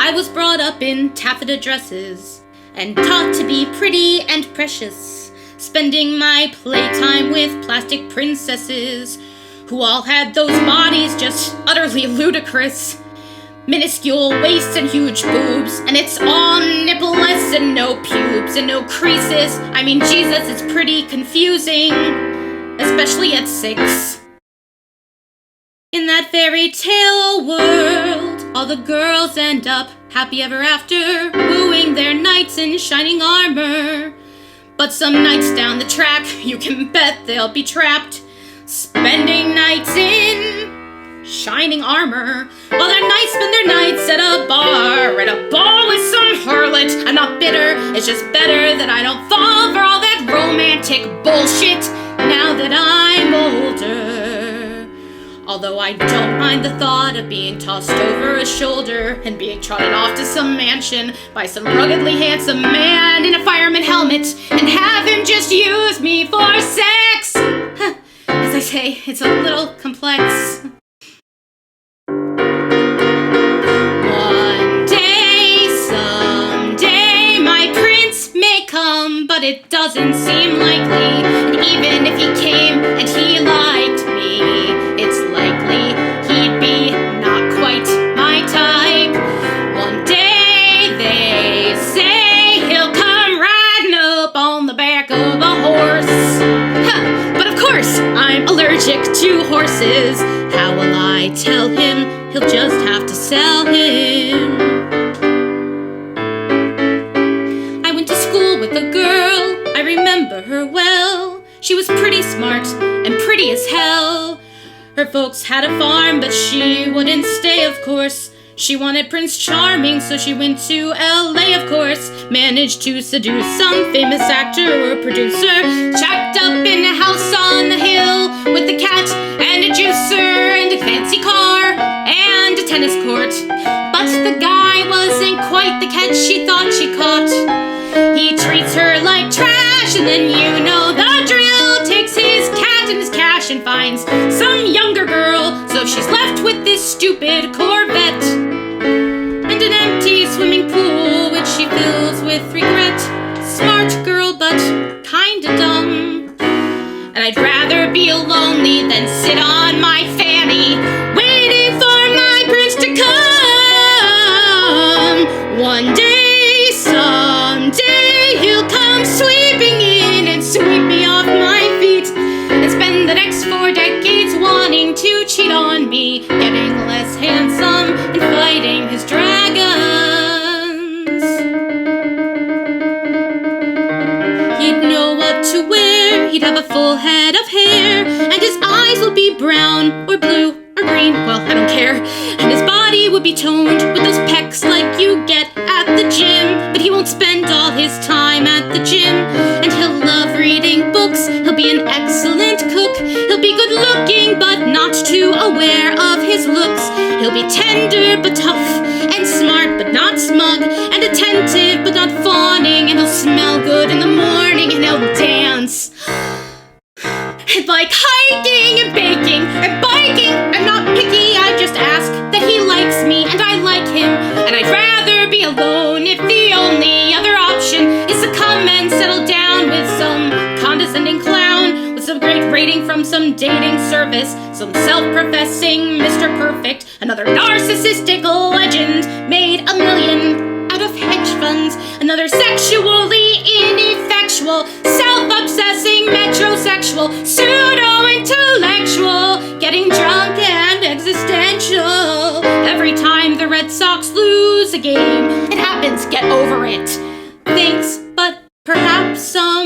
I was brought up in taffeta dresses and taught to be pretty and precious, spending my playtime with plastic princesses who all had those bodies just utterly ludicrous. Minuscule waists and huge boobs, and it's all nippleless and no pubes and no creases. I mean, Jesus, it's pretty confusing, especially at 6. In that fairy tale world, all the girls end up happy ever after, wooing their knights in shining armor. But some nights down the track, you can bet they'll be trapped, spending nights in shining armor, while their knights spend their nights at a bar, at a ball with some harlot. I'm not bitter, it's just better that I don't fall for all that romantic bullshit now that I'm older. Although I don't mind the thought of being tossed over a shoulder and being trotted off to some mansion by some ruggedly handsome man in a fireman helmet and have him just use me for sex. As I say, it's a little complex. But it doesn't seem likely. And even if he came and he liked me, it's likely he'd be not quite my type. One day they say he'll come riding up on the back of a horse. But of course, I'm allergic to horses. How will I tell him? He'll just have to sell him. With a girl, I remember her well. She was pretty smart and pretty as hell. Her folks had a farm, but she wouldn't stay, of course. She wanted Prince Charming, so she went to LA, of course. Managed to seduce some famous actor or producer. Checked up in a house on the hill with a cat and a juicer and a fancy car and a tennis court. But the guy wasn't quite the catch she thought she caught. He treats her like trash, and then you know the drill. Takes his cat and his cash and finds some younger girl. So she's left with this stupid Corvette and an empty swimming pool, which she fills with regret. Smart girl, but kinda dumb. And I'd rather be lonely than sit on my fanny, waiting for my prince to come. One day, someday, he'll come sweeping in and sweep me off my feet and spend the next 4 decades wanting to cheat on me, getting less handsome and fighting his dragons. He'd know what to wear, he'd have a full head of hair, and his eyes would be brown or blue or green, well, I don't care. And his body would be toned with those pecs like you get at the gym. But he won't spend all his time at the gym, and he'll love reading books. He'll be an excellent cook. He'll be good looking but not too aware of his looks. He'll be tender but tough, and smart but not smug, and attentive but not fawning, and he'll smell good in the morning, and he'll dance. And like hiking and baking and biking, I'm not picky, I just ask that he likes me and I like him. And I'd rather be alone if the only other option is to come and settle down with some condescending clown with some great rating from some dating service, some self-professing Mr. Perfect, another narcissistic legend made $1 million out of hedge funds, another sexually ineffectual, self-obsessing metrosexual, pseudo-intellectual, getting drunk and existential. Every time the Red Sox lose a game, it happens, get over it. Thanks, but perhaps some